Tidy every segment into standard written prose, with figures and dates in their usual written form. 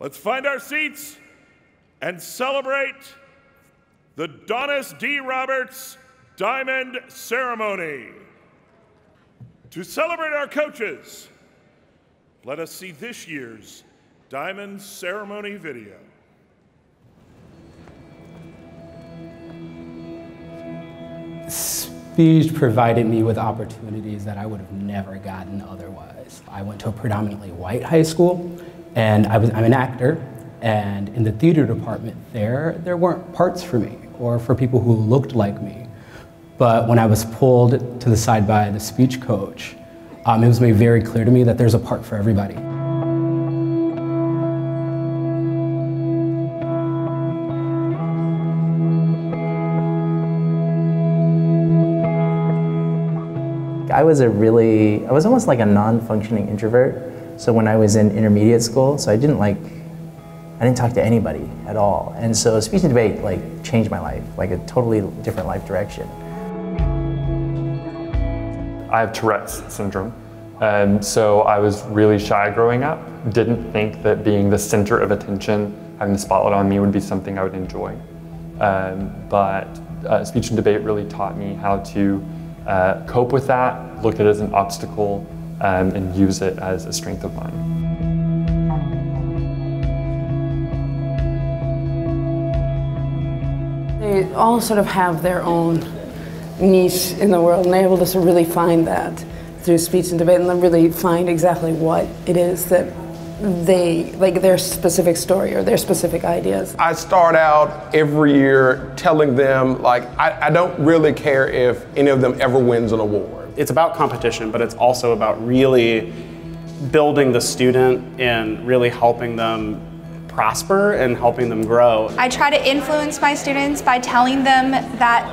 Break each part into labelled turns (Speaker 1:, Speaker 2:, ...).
Speaker 1: Let's find our seats and celebrate the Donis D. Roberts Diamond Ceremony. To celebrate our coaches, let us see this year's Diamond Ceremony video.
Speaker 2: Speech provided me with opportunities that I would have never gotten otherwise. I went to a predominantly white high school, and I'm an actor, and in the theater department there weren't parts for me or for people who looked like me. But when I was pulled to the side by the speech coach, it was made very clear to me that there's a part for everybody.
Speaker 3: I was almost like a non-functioning introvert. So when I was in intermediate school, so I didn't talk to anybody at all. And so speech and debate changed my life, like a totally different life direction.
Speaker 4: I have Tourette's syndrome. So I was really shy growing up. Didn't think that being the center of attention, having the spotlight on me would be something I would enjoy. But speech and debate really taught me how to cope with that, look at it as an obstacle, and use it as a strength of mine.
Speaker 5: They all sort of have their own niche in the world, and they're able to sort of really find that through speech and debate, and then really find exactly what it is that they, their specific story or their specific ideas.
Speaker 6: I start out every year telling them, I don't really care if any of them ever wins an award.
Speaker 7: It's about competition, but it's also about really building the student and really helping them prosper and helping them grow.
Speaker 8: I try to influence my students by telling them that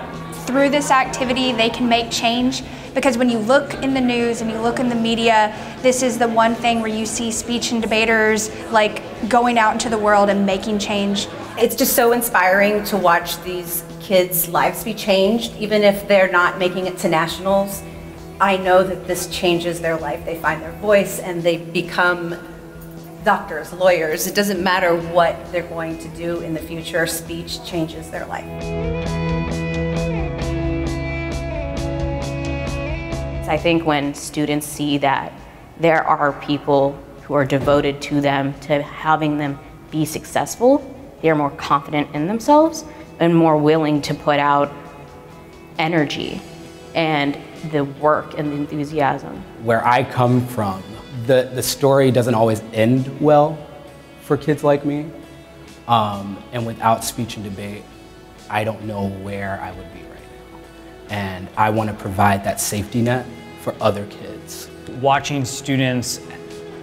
Speaker 8: through this activity they can make change, because when you look in the news and you look in the media, this is the one thing where you see speech and debaters going out into the world and making change.
Speaker 9: It's just so inspiring to watch these kids' lives be changed, even if they're not making it to nationals. I know that this changes their life. They find their voice and they become doctors, lawyers. It doesn't matter what they're going to do in the future, speech changes their life.
Speaker 10: I think when students see that there are people who are devoted to them, to having them be successful, they're more confident in themselves and more willing to put out energy and the work and the enthusiasm.
Speaker 2: Where I come from, the story doesn't always end well for kids like me. And without speech and debate, I don't know where I would be right now. And I want to provide that safety net for other kids.
Speaker 11: Watching students,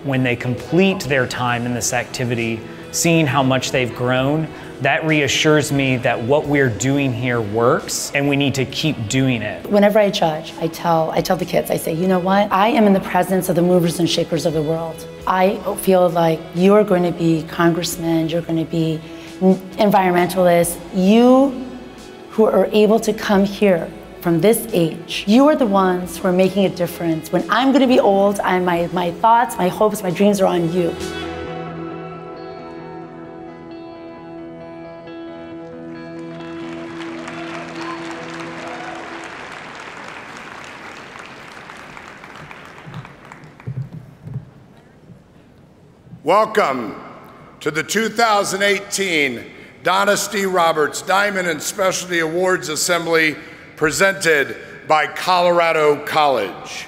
Speaker 11: when they complete their time in this activity, seeing how much they've grown, that reassures me that what we're doing here works and we need to keep doing it.
Speaker 12: Whenever I judge, I tell the kids, I say, you know what? I am in the presence of the movers and shakers of the world. I feel like you're going to be congressmen, you're going to be environmentalists. You who are able to come here from this age, you are the ones who are making a difference. When I'm going to be old, my thoughts, my hopes, my dreams are on you.
Speaker 13: Welcome to the 2018 Donis D. Roberts Diamond and Specialty Awards Assembly presented by Colorado College.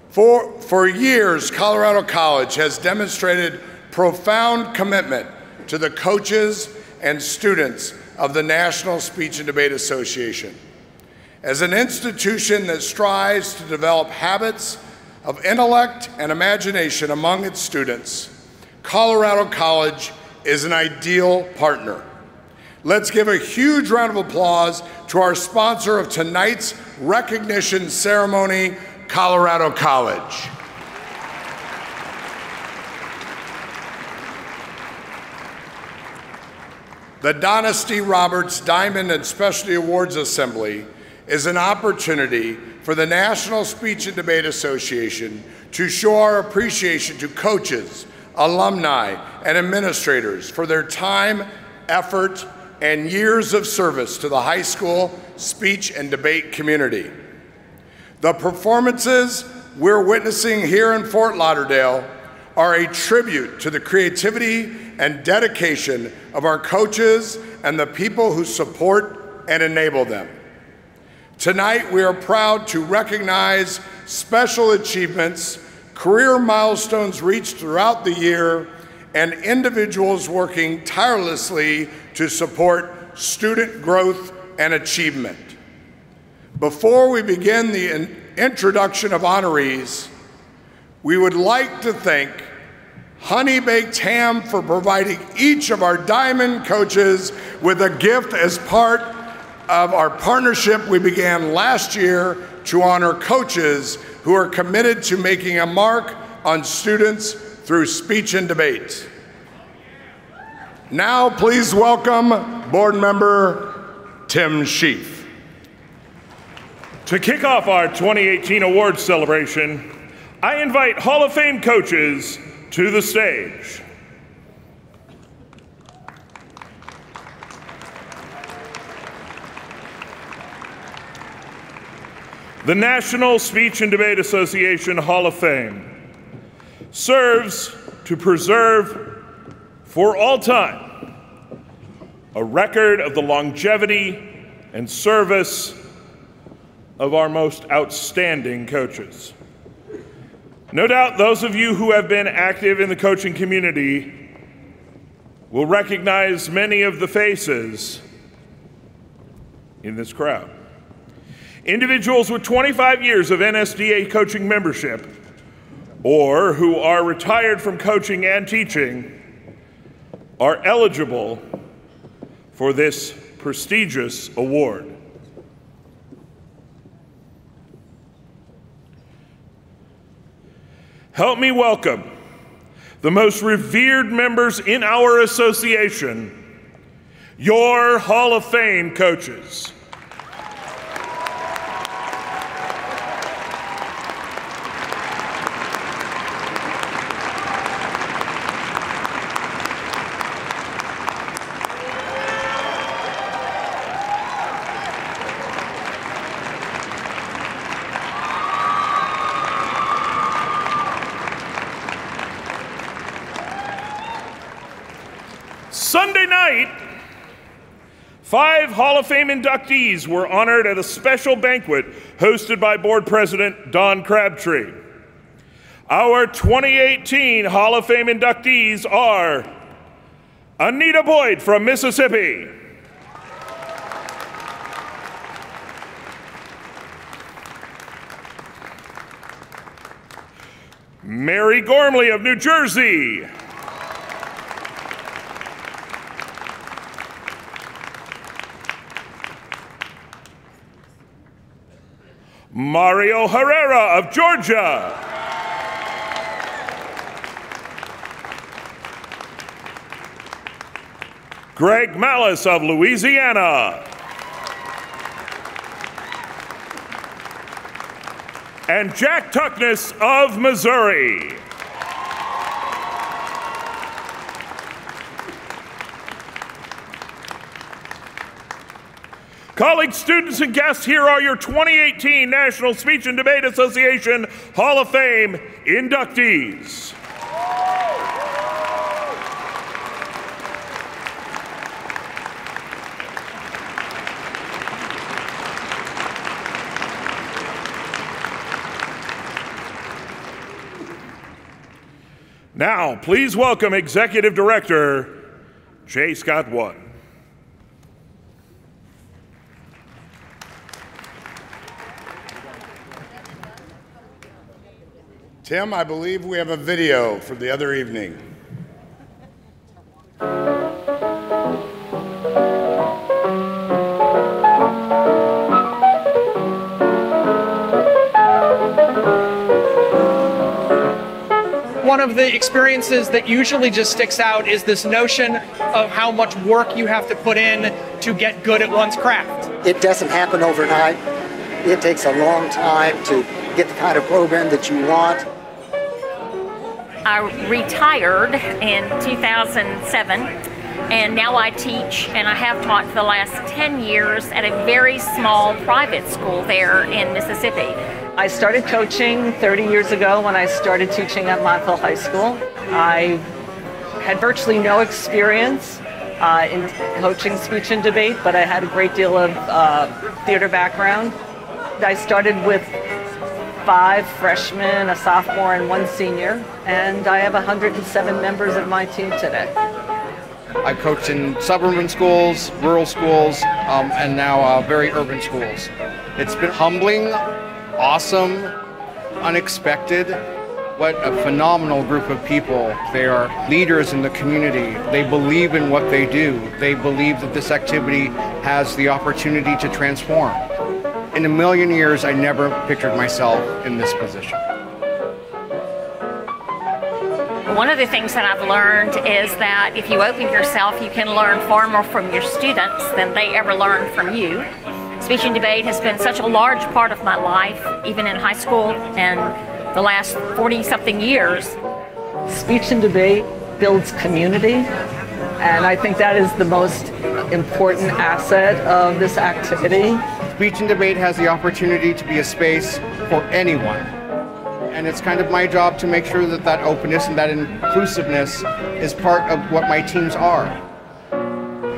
Speaker 13: For years, Colorado College has demonstrated profound commitment to the coaches and students of the National Speech and Debate Association. As an institution that strives to develop habits of intellect and imagination among its students, Colorado College is an ideal partner. Let's give a huge round of applause to our sponsor of tonight's recognition ceremony, Colorado College. The Donis D. Roberts Diamond and Specialty Awards Assembly is an opportunity for the National Speech and Debate Association to show our appreciation to coaches, alumni, and administrators for their time, effort, and years of service to the high school speech and debate community. The performances we're witnessing here in Fort Lauderdale are a tribute to the creativity and dedication of our coaches and the people who support and enable them. Tonight, we are proud to recognize special achievements, career milestones reached throughout the year, and individuals working tirelessly to support student growth and achievement. Before we begin the introduction of honorees, we would like to thank Honey Baked Ham for providing each of our Diamond coaches with a gift as part of our partnership we began last year to honor coaches who are committed to making a mark on students through speech and debate. Now, please welcome Board Member Tim Sheaf.
Speaker 1: To kick off our 2018 awards celebration, I invite Hall of Fame coaches to the stage. The National Speech and Debate Association Hall of Fame serves to preserve for all time a record of the longevity and service of our most outstanding coaches. No doubt those of you who have been active in the coaching community will recognize many of the faces in this crowd. Individuals with 25 years of NSDA coaching membership, or who are retired from coaching and teaching, are eligible for this prestigious award. Help me welcome the most revered members in our association, your Hall of Fame coaches. Sunday night, 5 Hall of Fame inductees were honored at a special banquet hosted by Board President Don Crabtree. Our 2018 Hall of Fame inductees are Anita Boyd from Mississippi, Mary Gormley of New Jersey, Mario Herrera of Georgia, Greg Malice of Louisiana, and Jack Tuckness of Missouri. Colleagues, students, and guests, here are your 2018 National Speech and Debate Association Hall of Fame inductees. Now, please welcome Executive Director J. Scott Wood.
Speaker 13: Tim, I believe we have a video from the other evening.
Speaker 14: One of the experiences that usually just sticks out is this notion of how much work you have to put in to get good at one's craft.
Speaker 15: It doesn't happen overnight. It takes a long time to get the kind of program that you want.
Speaker 16: I retired in 2007, and now I teach, and I have taught for the last 10 years at a very small private school there in Mississippi.
Speaker 17: I started coaching 30 years ago when I started teaching at Montville High School. I had virtually no experience in coaching speech and debate, but I had a great deal of theater background. I started with 5 freshmen, a sophomore, and 1 senior, and I have 107 members of my team today.
Speaker 18: I coached in suburban schools, rural schools, and now very urban schools. It's been humbling, awesome, unexpected. What a phenomenal group of people. They are leaders in the community. They believe in what they do. They believe that this activity has the opportunity to transform. In a million years, I never pictured myself in this position.
Speaker 16: One of the things that I've learned is that if you open yourself, you can learn far more from your students than they ever learn from you. Speech and debate has been such a large part of my life, even in high school and the last 40-something years.
Speaker 17: Speech and debate builds community, and I think that is the most important asset of this activity.
Speaker 18: Speech and debate has the opportunity to be a space for anyone. And it's kind of my job to make sure that that openness and that inclusiveness is part of what my teams are.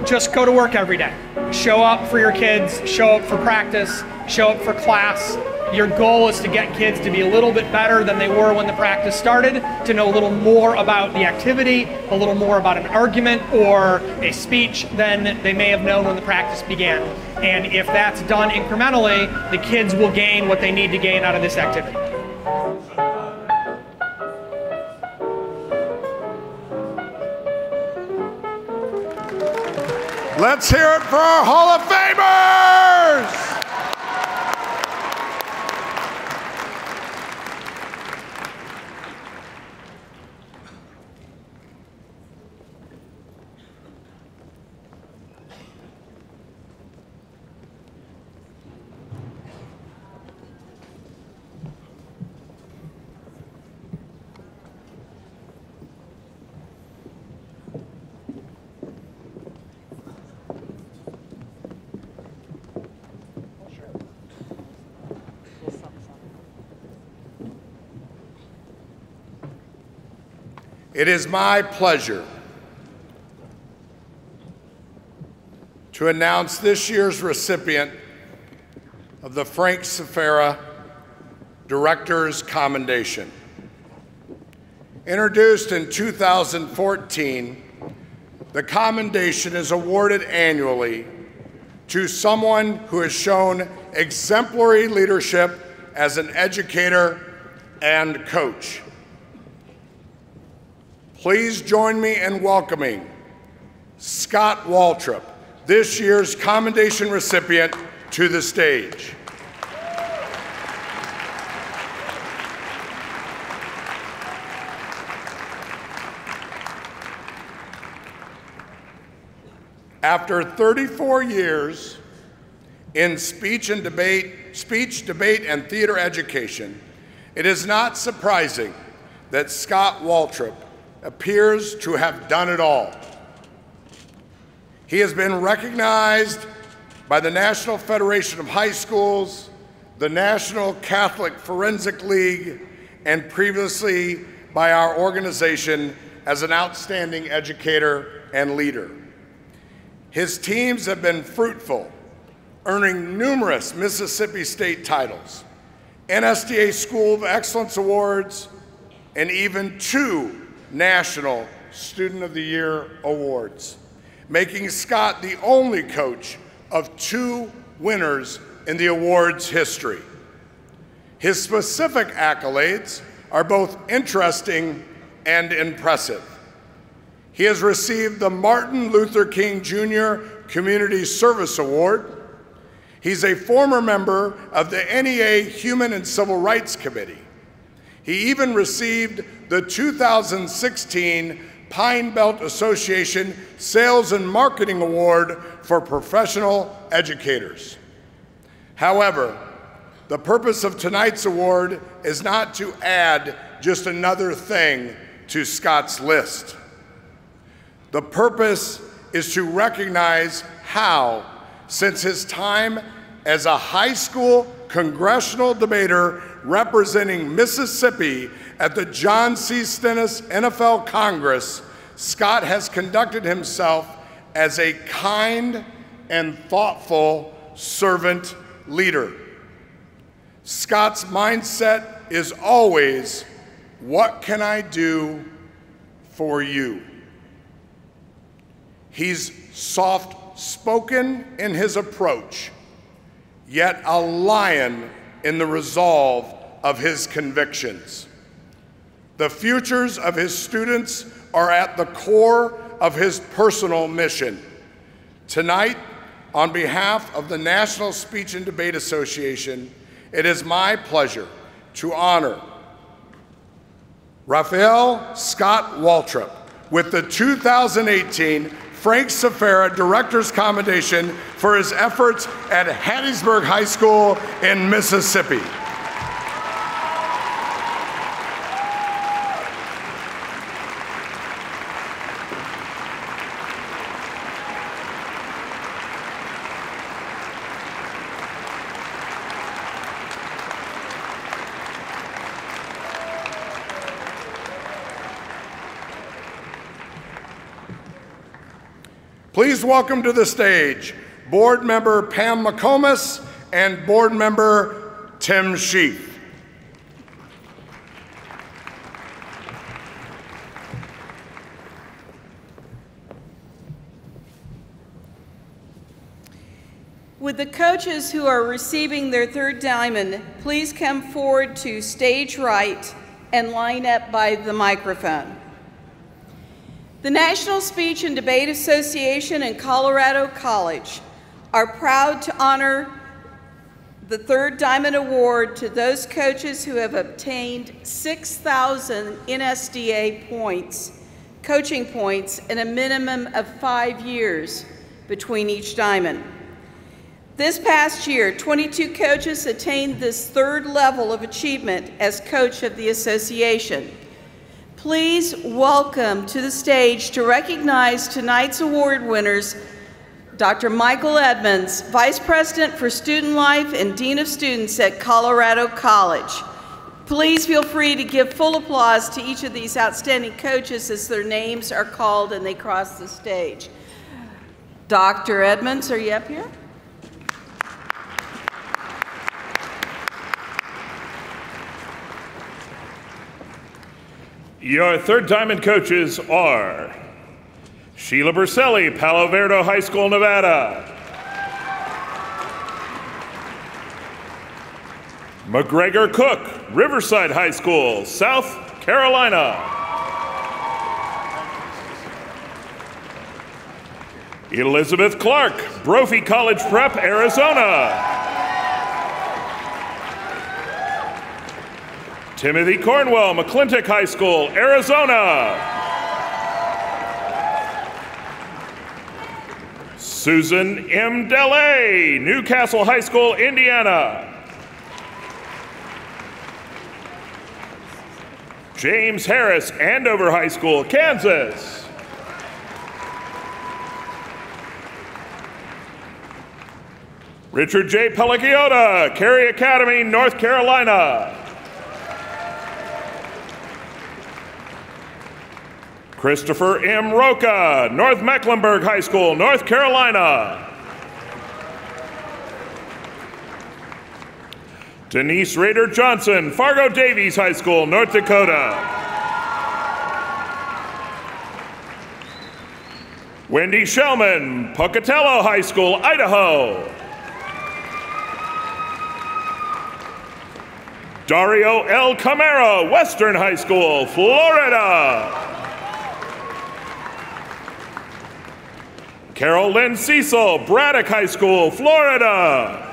Speaker 14: Just go to work every day. Show up for your kids, show up for practice, show up for class. Your goal is to get kids to be a little bit better than they were when the practice started, to know a little more about the activity, a little more about an argument or a speech than they may have known when the practice began. And if that's done incrementally, the kids will gain what they need to gain out of this activity.
Speaker 13: Let's hear it for our Hall of Famers! It is my pleasure to announce this year's recipient of the Frank Safara Director's Commendation. Introduced in 2014, the commendation is awarded annually to someone who has shown exemplary leadership as an educator and coach. Please join me in welcoming Scott Waltrip, this year's commendation recipient, to the stage. After 34 years in speech, debate, and theater education, it is not surprising that Scott Waltrip appears to have done it all. He has been recognized by the National Federation of High Schools, the National Catholic Forensic League, and previously by our organization as an outstanding educator and leader. His teams have been fruitful, earning numerous Mississippi State titles, NSDA School of Excellence Awards, and even 2 National Student of the Year awards, making Scott the only coach of 2 winners in the awards history. His specific accolades are both interesting and impressive. He has received the Martin Luther King Jr. Community Service Award. He's a former member of the NEA Human and Civil Rights Committee. He even received the 2016 Pine Belt Association Sales and Marketing Award for Professional Educators. However, the purpose of tonight's award is not to add just another thing to Scott's list. The purpose is to recognize how, since his time as a high school congressional debater representing Mississippi at the John C. Stennis NFL Congress, Scott has conducted himself as a kind and thoughtful servant leader. Scott's mindset is always, what can I do for you? He's soft-spoken in his approach, yet a lion in the resolve of his convictions. The futures of his students are at the core of his personal mission. Tonight, on behalf of the National Speech and Debate Association, it is my pleasure to honor Raphael Scott Waltrip with the 2018 Frank Safara Director's Commendation for his efforts at Hattiesburg High School in Mississippi. Please welcome to the stage Board Member Pam McComas and Board Member Tim Sheaf.
Speaker 19: Would the coaches who are receiving their third diamond please come forward to stage right and line up by the microphone. The National Speech and Debate Association and Colorado College are proud to honor the third Diamond Award to those coaches who have obtained 6,000 NSDA points, coaching points, in a minimum of 5 years between each diamond. This past year, 22 coaches attained this third level of achievement as coach of the association. Please welcome to the stage to recognize tonight's award winners, Dr. Michael Edmonds, Vice President for Student Life and Dean of Students at Colorado College. Please feel free to give full applause to each of these outstanding coaches as their names are called and they cross the stage. Dr. Edmonds, are you up here?
Speaker 1: Your third diamond coaches are Sheila Berselli, Palo Verde High School, Nevada. McGregor Cook, Riverside High School, South Carolina. Elizabeth Clark, Brophy College Prep, Arizona. Timothy Cornwell, McClintock High School, Arizona. Susan M. DeLay, Newcastle High School, Indiana. James Harris, Andover High School, Kansas. Richard J. Pelagiotta, Cary Academy, North Carolina. Christopher M. Roca, North Mecklenburg High School, North Carolina. Denise Rader Johnson, Fargo Davies High School, North Dakota. Wendy Shellman, Pocatello High School, Idaho. Dario L. Camara, Western High School, Florida. Carol Lynn Cecil, Braddock High School, Florida.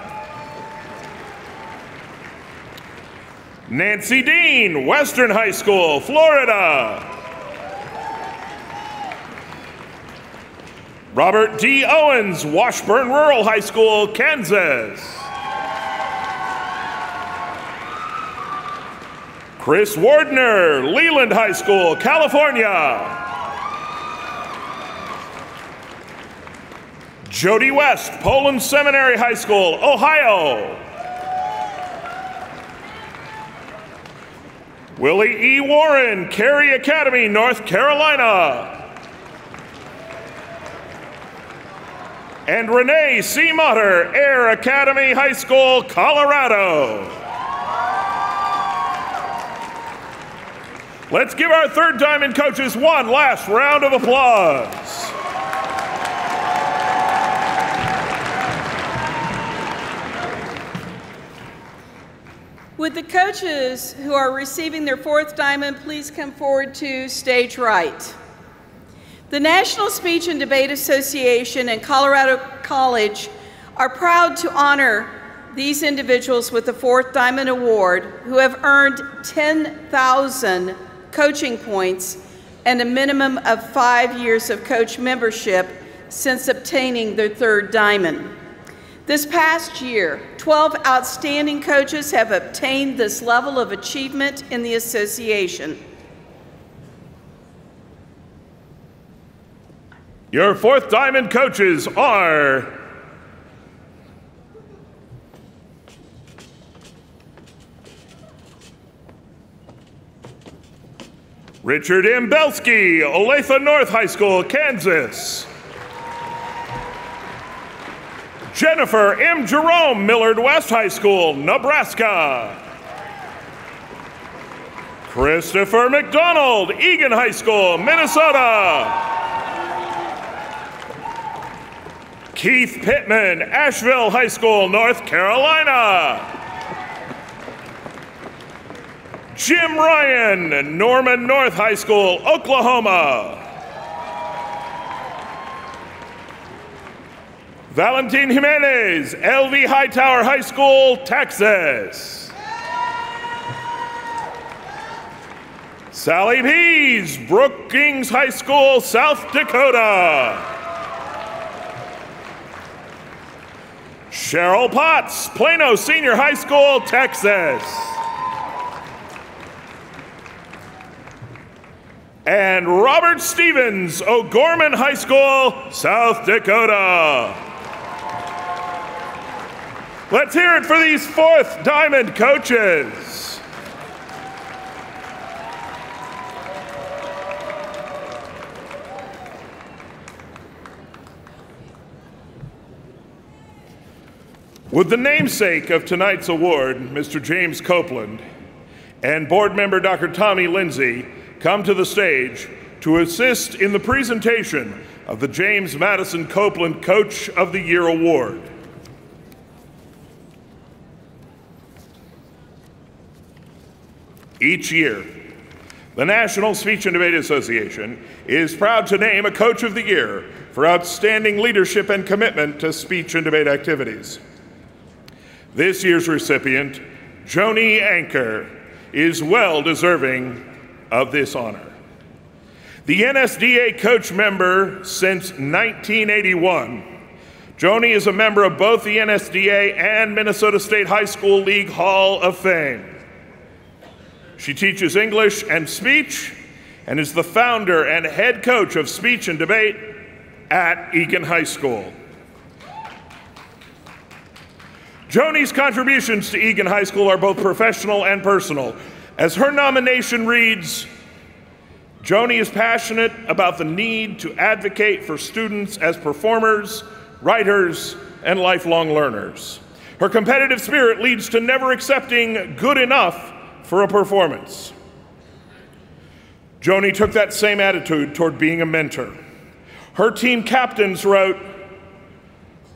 Speaker 1: Nancy Dean, Western High School, Florida. Robert D. Owens, Washburn Rural High School, Kansas. Chris Wardner, Leland High School, California. Jody West, Poland Seminary High School, Ohio. Willie E. Warren, Carey Academy, North Carolina. And Renee C. Motter, Air Academy High School, Colorado. Let's give our third diamond coaches one last round of applause.
Speaker 19: Would the coaches who are receiving their fourth diamond please come forward to stage right? The National Speech and Debate Association and Colorado College are proud to honor these individuals with the fourth diamond award who have earned 10,000 coaching points and a minimum of 5 years of coach membership since obtaining their third diamond. This past year, 12 outstanding coaches have obtained this level of achievement in the association.
Speaker 1: Your fourth diamond coaches are Richard M. Belsky, Olathe North High School, Kansas. Jennifer M. Jerome, Millard West High School, Nebraska. Christopher McDonald, Egan High School, Minnesota. Keith Pittman, Asheville High School, North Carolina. Jim Ryan, Norman North High School, Oklahoma. Valentin Jimenez, LV Hightower High School, Texas. Sally Pease, Brookings High School, South Dakota. Cheryl Potts, Plano Senior High School, Texas. And Robert Stevens, O'Gorman High School, South Dakota. Let's hear it for these fourth diamond coaches. Would the namesake of tonight's award, Mr. James Copeland, and board member Dr. Tommy Lindsay come to the stage to assist in the presentation of the James Madison Copeland Coach of the Year Award. Each year, the National Speech and Debate Association is proud to name a Coach of the Year for outstanding leadership and commitment to speech and debate activities. This year's recipient, Joni Anker, is well deserving of this honor. The NSDA coach member since 1981, Joni is a member of both the NSDA and Minnesota State High School League Hall of Fame. She teaches English and speech and is the founder and head coach of speech and debate at Egan High School. Joni's contributions to Egan High School are both professional and personal. As her nomination reads, Joni is passionate about the need to advocate for students as performers, writers, and lifelong learners. Her competitive spirit leads to never accepting good enough for a performance. Joni took that same attitude toward being a mentor. Her team captains wrote,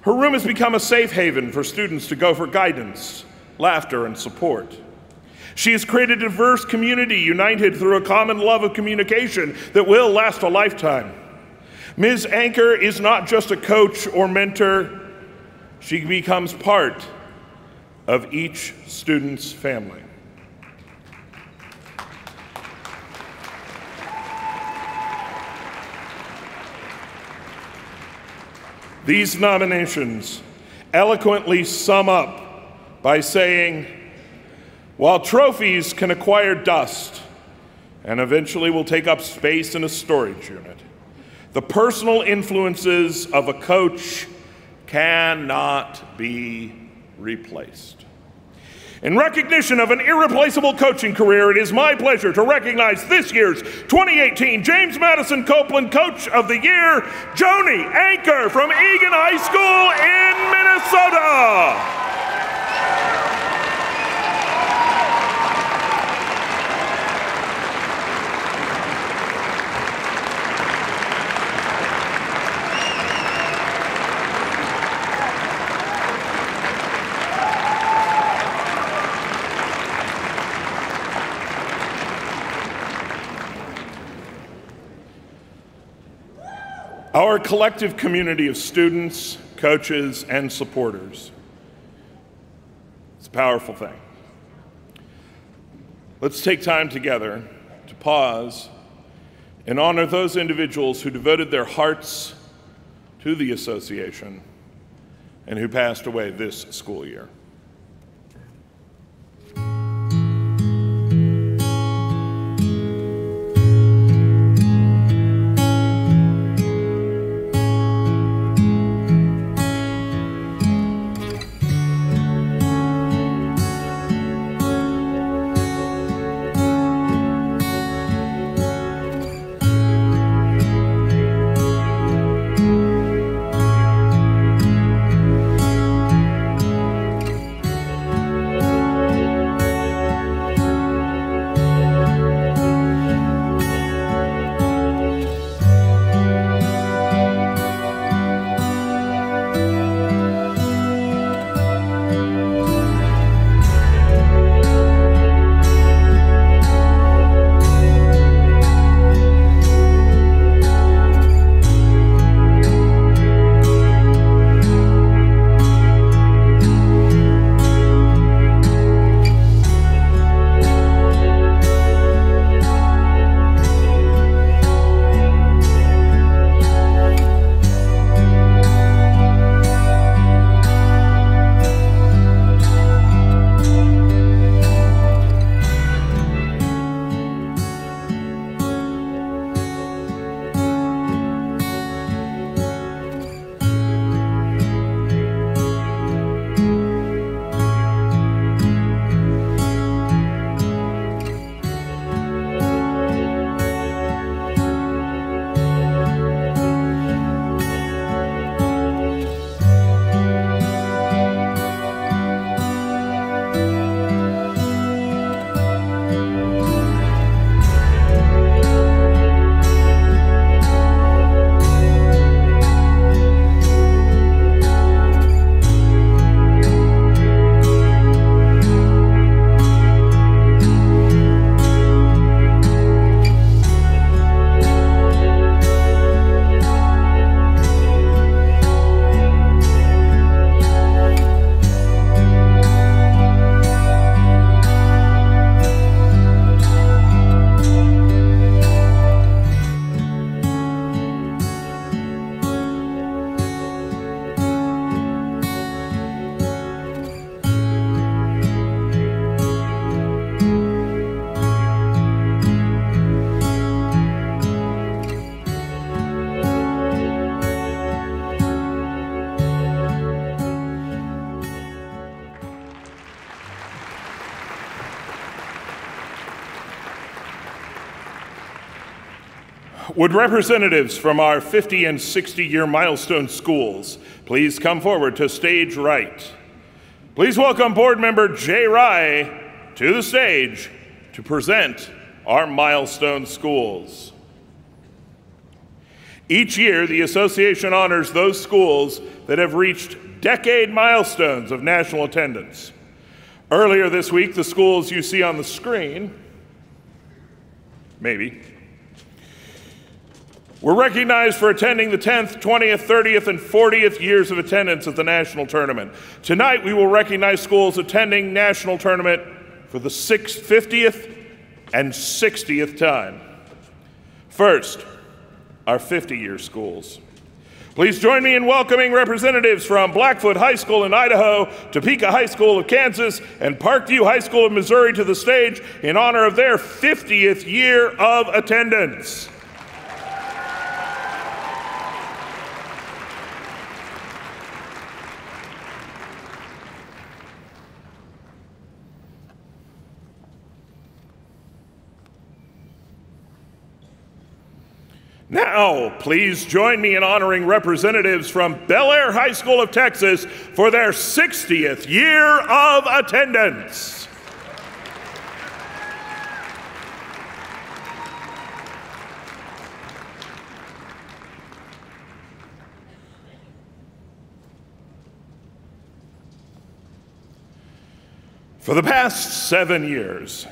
Speaker 1: "Her room has become a safe haven for students to go for guidance, laughter, and support. She has created a diverse community united through a common love of communication that will last a lifetime. Ms. Anker is not just a coach or mentor, she becomes part of each student's family." These nominations eloquently sum up by saying, While trophies can acquire dust and eventually will take up space in a storage unit, the personal influences of a coach cannot be replaced. In recognition of an irreplaceable coaching career, it is my pleasure to recognize this year's 2018 James Madison Copeland Coach of the Year, Joni Anker from Eagan High School in Minnesota. Our collective community of students, coaches, and supporters. It's a powerful thing. Let's take time together to pause and honor those individuals who devoted their hearts to the association and who passed away this school year. Would representatives from our 50 and 60-year milestone schools please come forward to stage right? Please welcome board member Jay Rye to the stage to present our milestone schools. Each year, the association honors those schools that have reached decade milestones of national attendance. Earlier this week, the schools you see on the screen, maybe, were recognized for attending the 10th, 20th, 30th, and 40th years of attendance at the national tournament. Tonight, we will recognize schools attending national tournament for the 50th and 60th time. First, our 50-year schools. Please join me in welcoming representatives from Blackfoot High School in Idaho, Topeka High School of Kansas, and Parkview High School of Missouri to the stage in honor of their 50th year of attendance. Now, please join me in honoring representatives from Bel Air High School of Texas for their 60th year of attendance. For the past 7 years,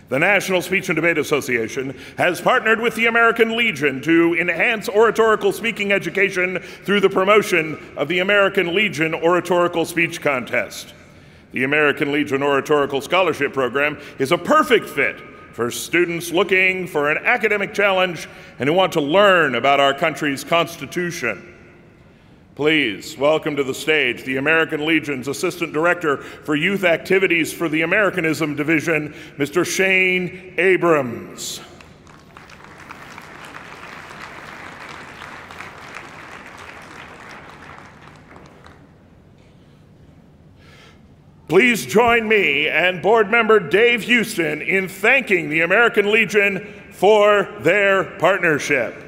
Speaker 1: the National Speech and Debate Association has partnered with the American Legion to enhance oratorical speaking education through the promotion of the American Legion Oratorical Speech Contest. The American Legion Oratorical Scholarship Program is a perfect fit for students looking for an academic challenge and who want to learn about our country's Constitution. Please welcome to the stage the American Legion's Assistant Director for Youth Activities for the Americanism Division, Mr. Shane Abrams. Please join me and board member Dave Houston in thanking the American Legion for their partnership.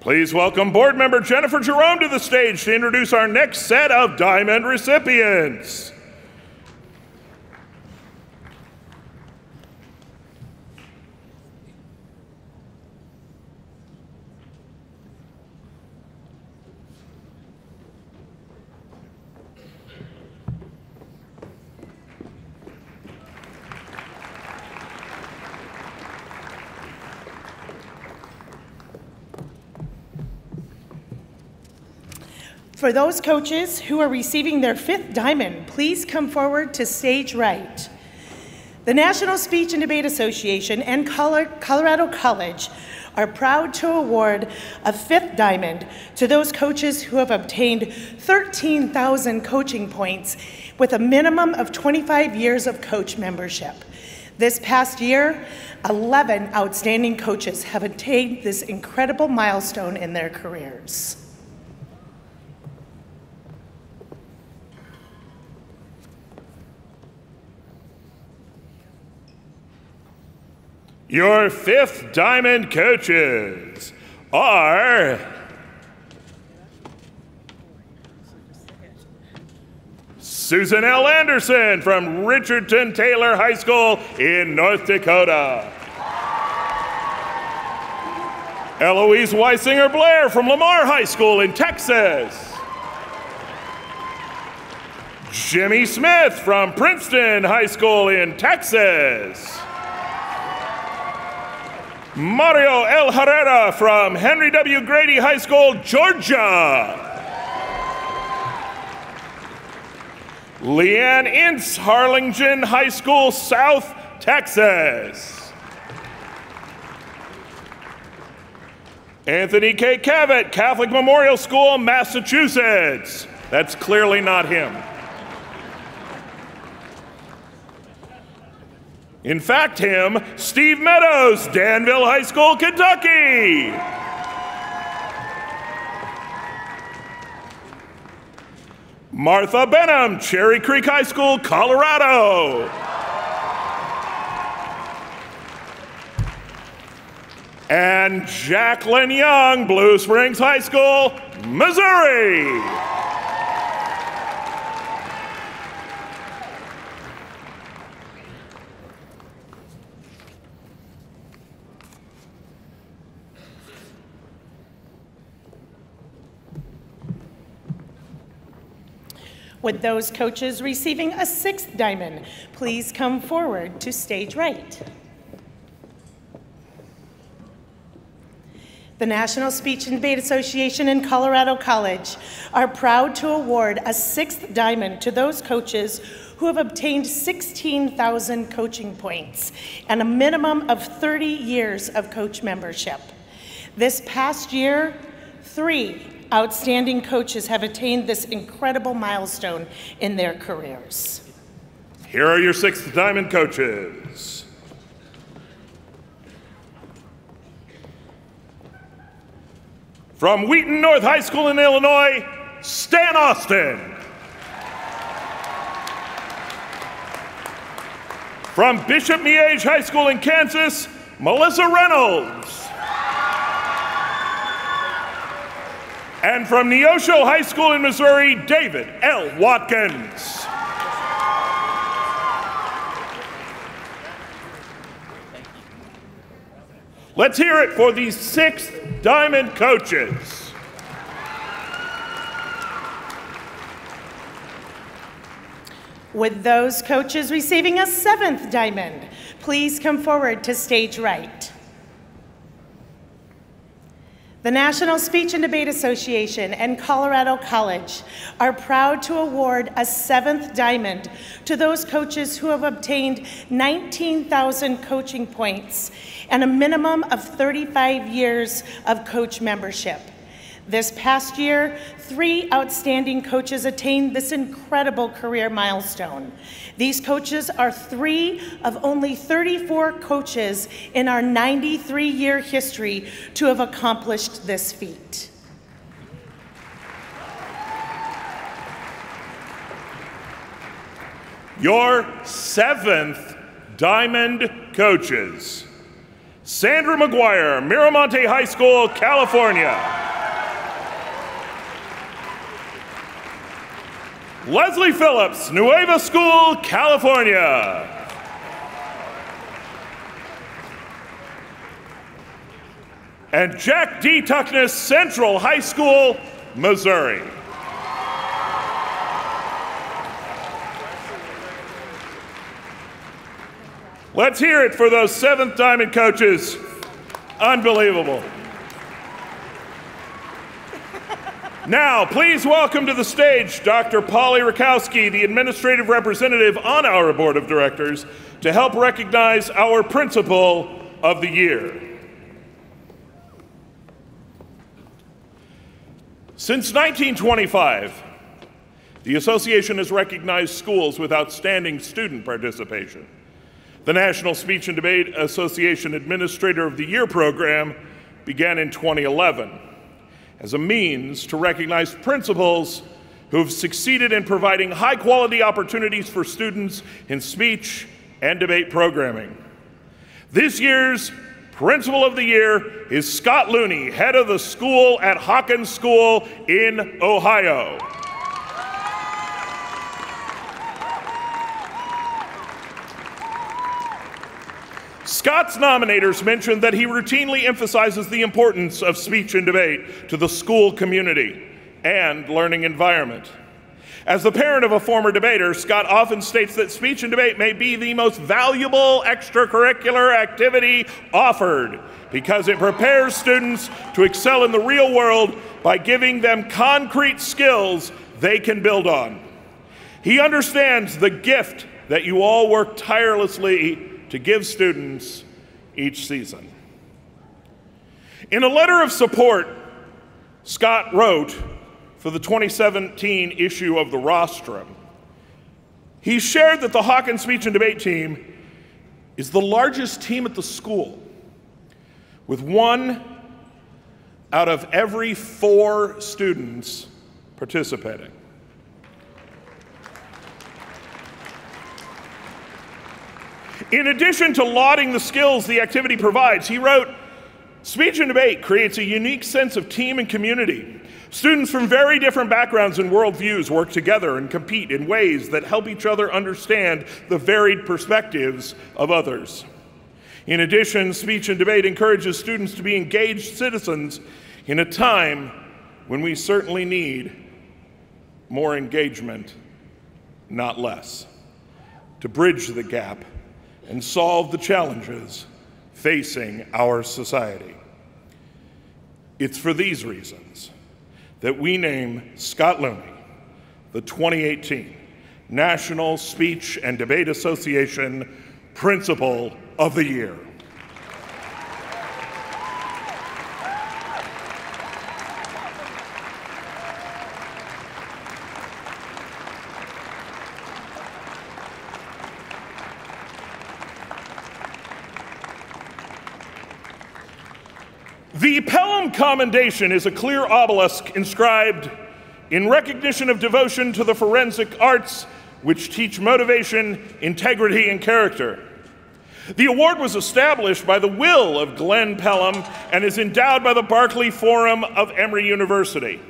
Speaker 1: Please welcome board member Jennifer Jerome to the stage to introduce our next set of Diamond recipients.
Speaker 20: For those coaches who are receiving their 5th diamond, please come forward to stage right. The National Speech and Debate Association and Colorado College are proud to award a 5th diamond to those coaches who have obtained 13,000 coaching points with a minimum of 25 years of coach membership. This past year, 11 outstanding coaches have attained this incredible milestone in their careers.
Speaker 1: Your 5th diamond coaches are Susan L. Anderson from Richardson Taylor High School in North Dakota. Eloise Weisinger Blair from Lamar High School in Texas. Jimmy Smith from Princeton High School in Texas. Mario L. Herrera from Henry W. Grady High School, Georgia. Leanne Ince, Harlingen High School, South Texas. Anthony K. Cavett, Catholic Memorial School, Massachusetts. That's clearly not him. In fact, him, Steve Meadows, Danville High School, Kentucky. Martha Benham, Cherry Creek High School, Colorado. And Jacqueline Young, Blue Springs High School, Missouri.
Speaker 20: With those coaches receiving a 6th diamond, please come forward to stage right. The National Speech and Debate Association and Colorado College are proud to award a 6th diamond to those coaches who have obtained 16,000 coaching points and a minimum of 30 years of coach membership. This past year, 3 outstanding coaches have attained this incredible milestone in their careers.
Speaker 1: Here are your 6th diamond coaches. From Wheaton North High School in Illinois, Stan Austin. From Bishop Miege High School in Kansas, Melissa Reynolds. And from Neosho High School in Missouri, David L. Watkins. Let's hear it for these 6th diamond coaches.
Speaker 20: With those coaches receiving a 7th diamond, please come forward to stage right. The National Speech and Debate Association and Colorado College are proud to award a 7th diamond to those coaches who have obtained 19,000 coaching points and a minimum of 35 years of coach membership. This past year, 3 outstanding coaches attained this incredible career milestone. These coaches are 3 of only 34 coaches in our 93-year history to have accomplished this feat.
Speaker 1: Your 7th diamond coaches. Sandra McGuire, Miramonte High School, California. Leslie Phillips, Nueva School, California. And Jack D. Tuckness, Central High School, Missouri. Let's hear it for those 7th diamond coaches. Unbelievable. Now, please welcome to the stage Dr. Polly Rakowski, the administrative representative on our board of directors, to help recognize our principal of the year. Since 1925, the association has recognized schools with outstanding student participation. The National Speech and Debate Association Administrator of the Year program began in 2011. As a means to recognize principals who have succeeded in providing high-quality opportunities for students in speech and debate programming. This year's Principal of the Year is Scott Looney, head of the school at Hawkins School in Ohio. Scott's nominators mentioned that he routinely emphasizes the importance of speech and debate to the school community and learning environment. As the parent of a former debater, Scott often states that speech and debate may be the most valuable extracurricular activity offered because it prepares students to excel in the real world by giving them concrete skills they can build on. He understands the gift that you all work tirelessly to give students each season. In a letter of support Scott wrote for the 2017 issue of the Rostrum, he shared that the Hawkins Speech and Debate team is the largest team at the school, with 1 out of every 4 students participating. In addition to lauding the skills the activity provides, he wrote, "Speech and debate creates a unique sense of team and community. Students from very different backgrounds and worldviews work together and compete in ways that help each other understand the varied perspectives of others. In addition, speech and debate encourages students to be engaged citizens in a time when we certainly need more engagement, not less, to bridge the gap and solve the challenges facing our society. It's for these reasons that we name Scott Looney the 2018 National Speech and Debate Association Principal of the Year. The Pelham Commendation is a clear obelisk inscribed in recognition of devotion to the forensic arts, which teach motivation, integrity, and character. The award was established by the will of Glenn Pelham and is endowed by the Barclay Forum of Emory University.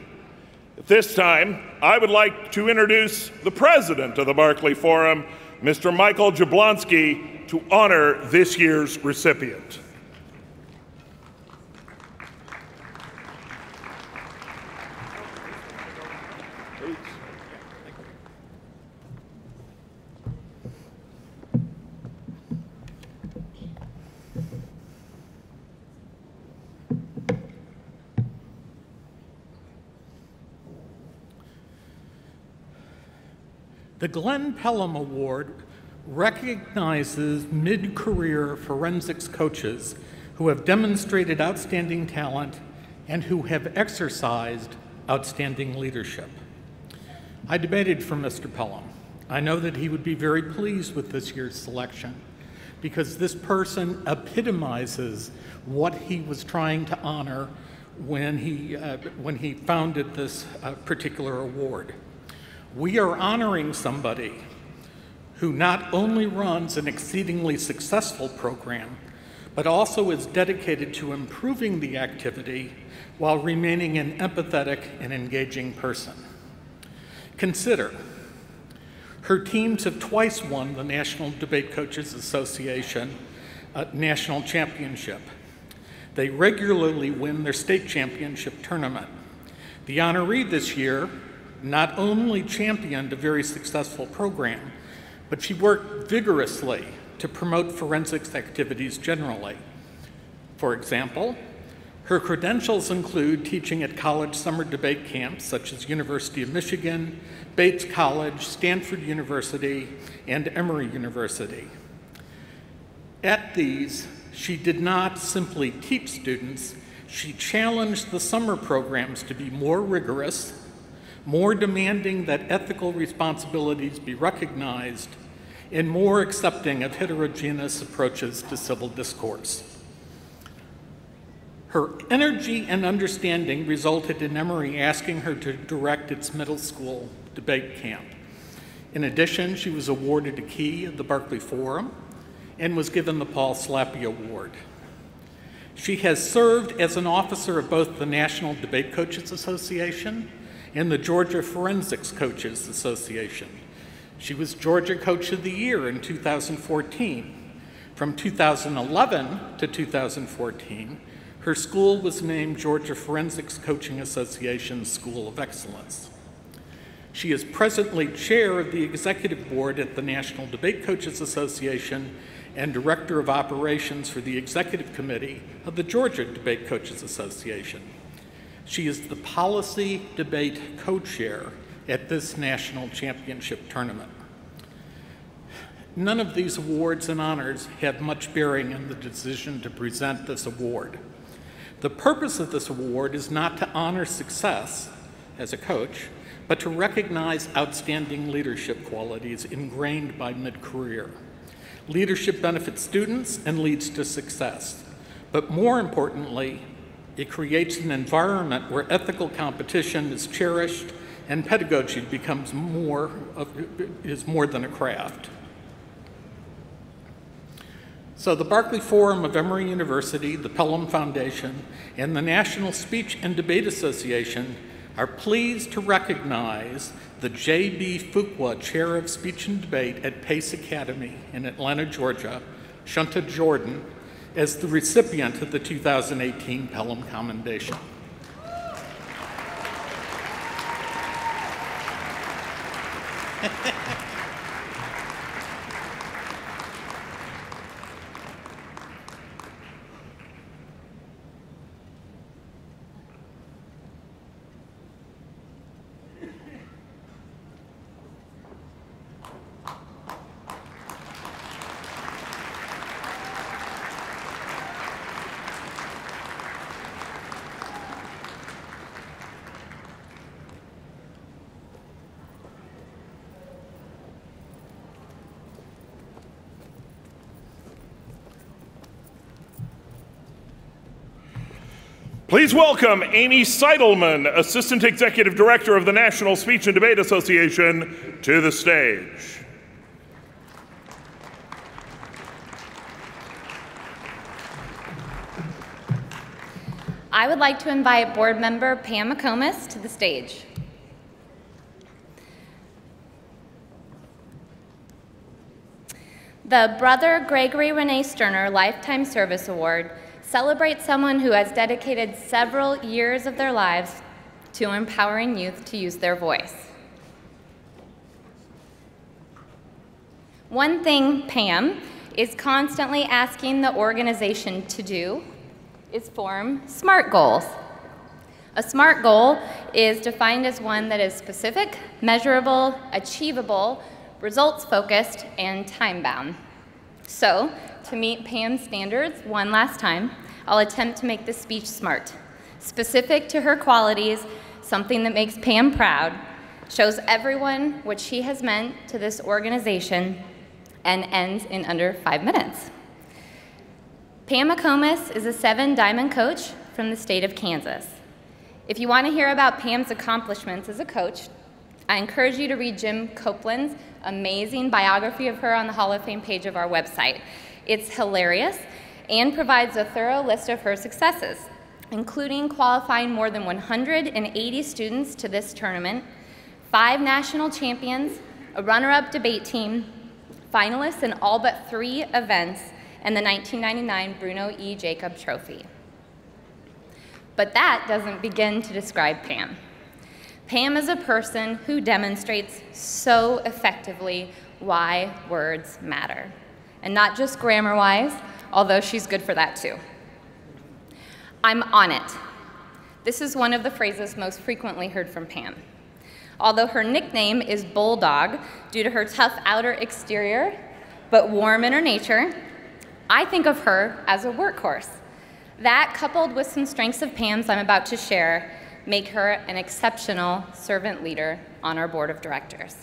Speaker 1: At this time, I would like to introduce the president of the Barclay Forum, Mr. Michael Jablonski, to honor this year's recipient.
Speaker 21: The Glenn Pelham Award recognizes mid-career forensics coaches who have demonstrated outstanding talent and who have exercised outstanding leadership. I debated for Mr. Pelham. I know that he would be very pleased with this year's selection because this person epitomizes what he was trying to honor when he founded this particular award. We are honoring somebody who not only runs an exceedingly successful program, but also is dedicated to improving the activity while remaining an empathetic and engaging person. Consider, her teams have twice won the National Debate Coaches Association National Championship. They regularly win their state championship tournament. The honoree this year not only championed a very successful program, but she worked vigorously to promote forensics activities generally. For example, her credentials include teaching at college summer debate camps such as University of Michigan, Bates College, Stanford University, and Emory University. At these, she did not simply teach students, she challenged the summer programs to be more rigorous, more demanding that ethical responsibilities be recognized, and more accepting of heterogeneous approaches to civil discourse. Her energy and understanding resulted in Emory asking her to direct its middle school debate camp. In addition, she was awarded a key at the Barclay Forum and was given the Paul Slappy Award. She has served as an officer of both the National Debate Coaches Association and the Georgia Forensics Coaches Association. She was Georgia Coach of the Year in 2014. From 2011 to 2014, her school was named Georgia Forensics Coaching Association School of Excellence. She is presently chair of the executive board at the National Debate Coaches Association and director of operations for the executive committee of the Georgia Debate Coaches Association. She is the policy debate co-chair at this national championship tournament. None of these awards and honors have much bearing on the decision to present this award. The purpose of this award is not to honor success as a coach, but to recognize outstanding leadership qualities ingrained by mid-career. Leadership benefits students and leads to success, but more importantly, it creates an environment where ethical competition is cherished and pedagogy becomes more than a craft. So the Barclay Forum of Emory University, the Pelham Foundation, and the National Speech and Debate Association are pleased to recognize the J.B. Fuqua Chair of Speech and Debate at Pace Academy in Atlanta, Georgia, Shunta Jordan, as the recipient of the 2018 Pelham Commendation.
Speaker 1: Please welcome Amy Seidelman, Assistant Executive Director of the National Speech and Debate Association, to the stage.
Speaker 3: I would like to invite board member Pam McComas to the stage. The Brother Gregory Renee Sterner Lifetime Service Award celebrates someone who has dedicated several years of their lives to empowering youth to use their voice. One thing Pam is constantly asking the organization to do is form SMART goals. A SMART goal is defined as one that is specific, measurable, achievable, results-focused, and time-bound. So, to meet Pam's standards one last time, I'll attempt to make this speech SMART. Specific to her qualities, something that makes Pam proud, shows everyone what she has meant to this organization, and ends in under 5 minutes. Pam McComas is a 7-diamond coach from the state of Kansas. If you want to hear about Pam's accomplishments as a coach, I encourage you to read Jim Copeland's amazing biography of her on the Hall of Fame page of our website. It's hilarious and provides a thorough list of her successes, including qualifying more than 180 students to this tournament, 5 national champions, a runner-up debate team, finalists in all but 3 events, and the 1999 Bruno E. Jacob Trophy. But that doesn't begin to describe Pam. Pam is a person who demonstrates so effectively why words matter. And not just grammar-wise, although she's good for that too. I'm on it. This is one of the phrases most frequently heard from Pam. Although her nickname is Bulldog due to her tough outer exterior, but warm inner nature, I think of her as a workhorse. That, coupled with some strengths of Pam's I'm about to share, make her an exceptional servant leader on our board of directors.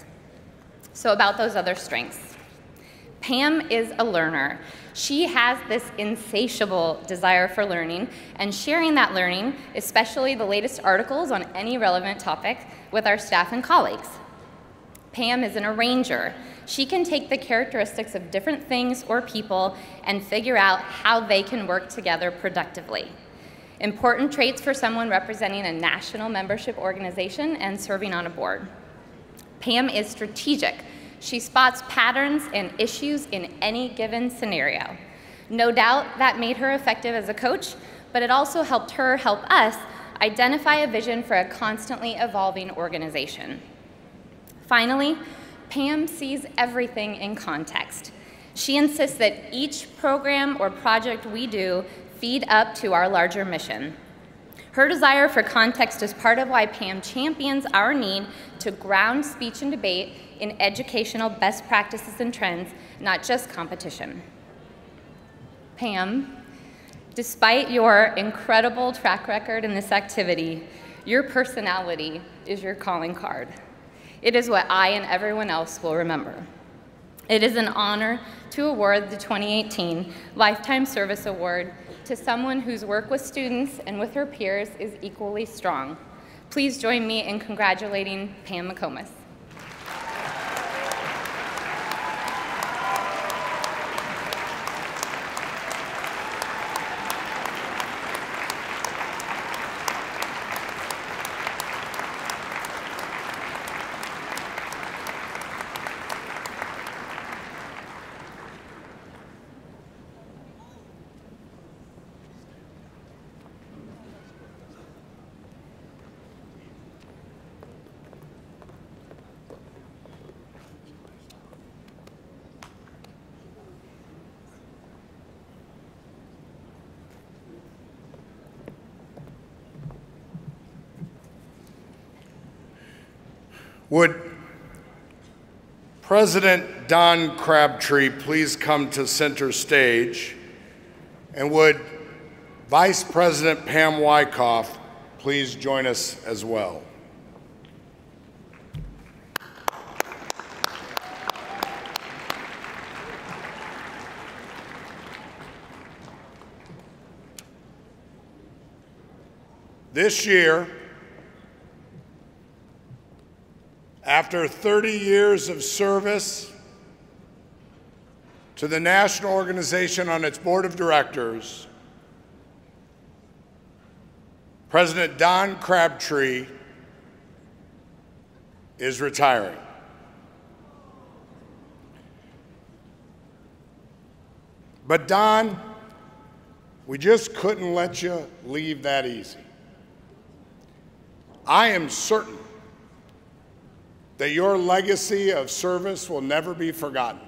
Speaker 3: So about those other strengths. Pam is a learner. She has this insatiable desire for learning and sharing that learning, especially the latest articles on any relevant topic, with our staff and colleagues. Pam is an arranger. She can take the characteristics of different things or people and figure out how they can work together productively. Important traits for someone representing a national membership organization and serving on a board. Pam is strategic. She spots patterns and issues in any given scenario. No doubt that made her effective as a coach, but it also helped her help us identify a vision for a constantly evolving organization. Finally, Pam sees everything in context. She insists that each program or project we do feed up to our larger mission. Her desire for context is part of why Pam champions our need to ground speech and debate in educational best practices and trends, not just competition. Pam, despite your incredible track record in this activity, your personality is your calling card. It is what I and everyone else will remember. It is an honor to award the 2018 Lifetime Service Award to someone whose work with students and with her peers is equally strong. Please join me in congratulating Pam McComas.
Speaker 13: Would President Don Crabtree please come to center stage? And would Vice President Pam Wyckoff please join us as well? This year, after 30 years of service to the national organization on its board of directors, President Don Crabtree is retiring. But Don, we just couldn't let you leave that easy. I am certain that your legacy of service will never be forgotten.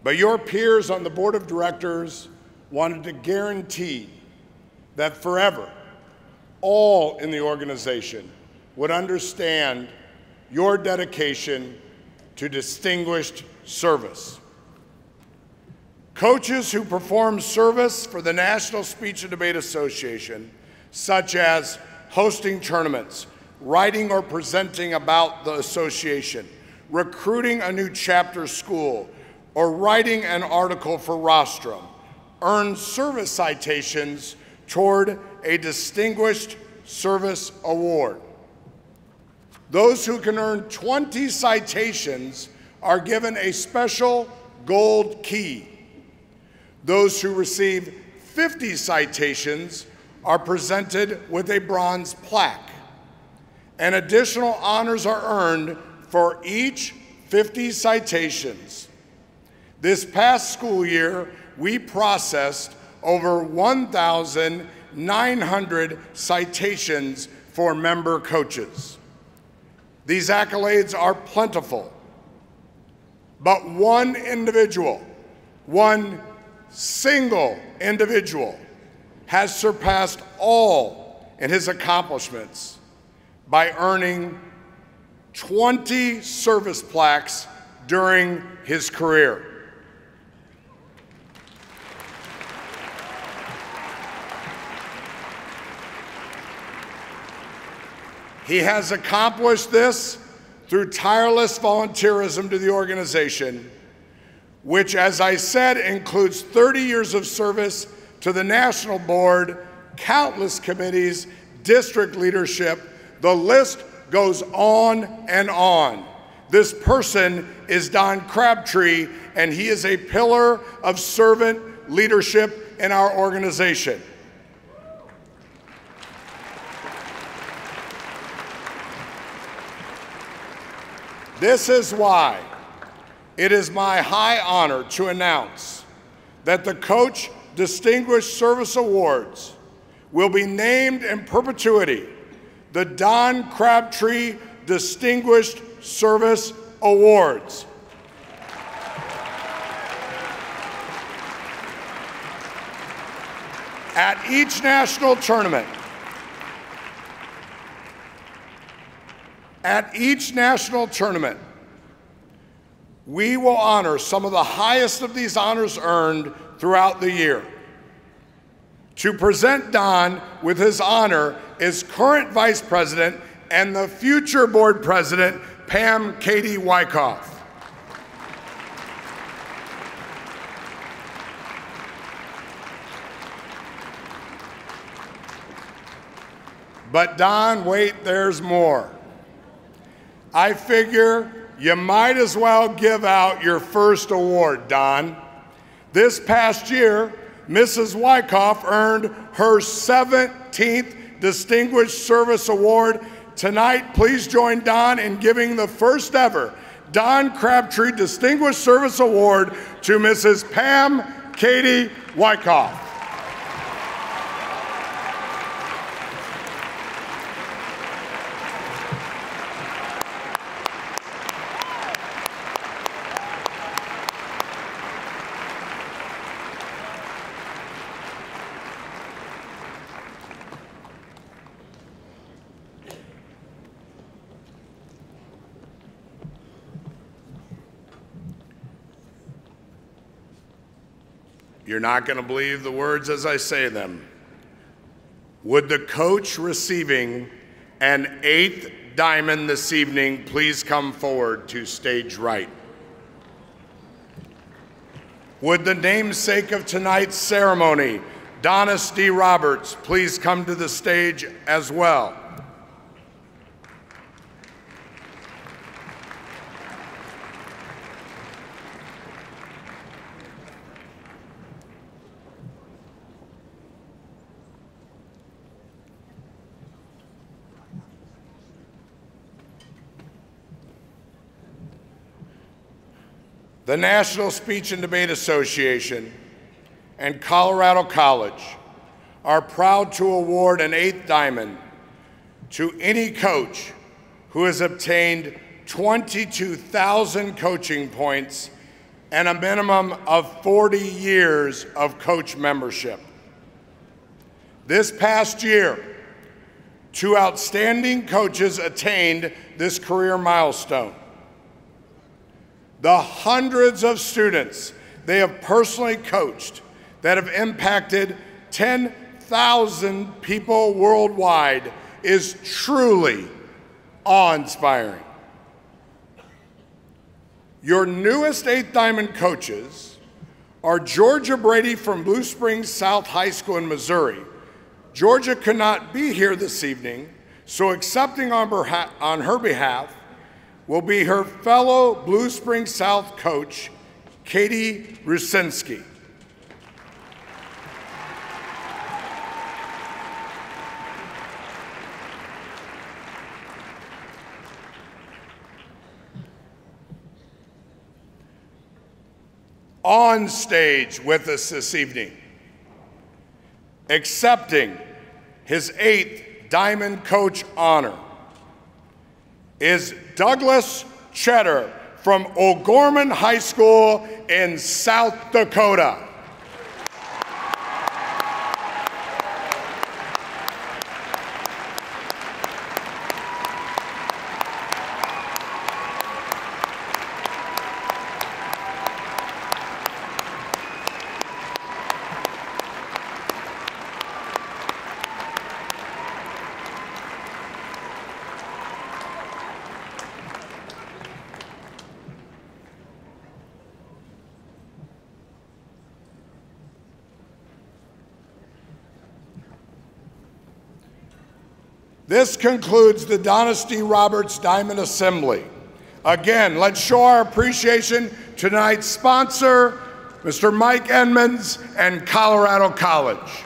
Speaker 13: But your peers on the board of directors wanted to guarantee that forever, all in the organization would understand your dedication to distinguished service. Coaches who perform service for the National Speech and Debate Association, such as hosting tournaments, writing or presenting about the association, recruiting a new chapter school, or writing an article for Rostrum, earn service citations toward a Distinguished Service Award. Those who can earn 20 citations are given a special gold key. Those who receive 50 citations are presented with a bronze plaque. And additional honors are earned for each 50 citations. This past school year, we processed over 1,900 citations for member coaches. These accolades are plentiful, but one individual, one single individual, has surpassed all in his accomplishments by earning 20 service plaques during his career. He has accomplished this through tireless volunteerism to the organization, which, as I said, includes 30 years of service to the national board, countless committees, district leadership. The list goes on and on. This person is Don Crabtree, and he is a pillar of servant leadership in our organization. This is why it is my high honor to announce that the Coach Distinguished Service Awards will be named in perpetuity the Don Crabtree Distinguished Service Awards. At each national tournament, we will honor some of the highest of these honors earned throughout the year. To present Don with his honor is current Vice President and the future Board President, Pam Katie Wyckoff. But Don, wait, there's more. I figure you might as well give out your first award, Don. This past year, Mrs. Wyckoff earned her 17th Distinguished Service Award. Tonight, please join Don in giving the first ever Don Crabtree Distinguished Service Award to Mrs. Pam Katie Wyckoff. You're not going to believe the words as I say them. Would the coach receiving an 8th diamond this evening please come forward to stage right? Would the namesake of tonight's ceremony, Donis D. Roberts, please come to the stage as well. The National Speech and Debate Association and Colorado College are proud to award an 8th diamond to any coach who has obtained 22,000 coaching points and a minimum of 40 years of coach membership. This past year, 2 outstanding coaches attained this career milestone. The hundreds of students they have personally coached that have impacted 10,000 people worldwide is truly awe-inspiring. Your newest 8th Diamond coaches are Georgia Brady from Blue Springs South High School in Missouri. Georgia could not be here this evening, so accepting on her behalf will be her fellow Blue Springs South coach, Katie Rusinski. On stage with us this evening, accepting his 8th Diamond Coach honor, is Douglas Cheddar from O'Gorman High School in South Dakota. This concludes the Donis D. Roberts Diamond Assembly. Again, let's show our appreciation to tonight's sponsor, Mr. Mike Edmonds and Colorado College.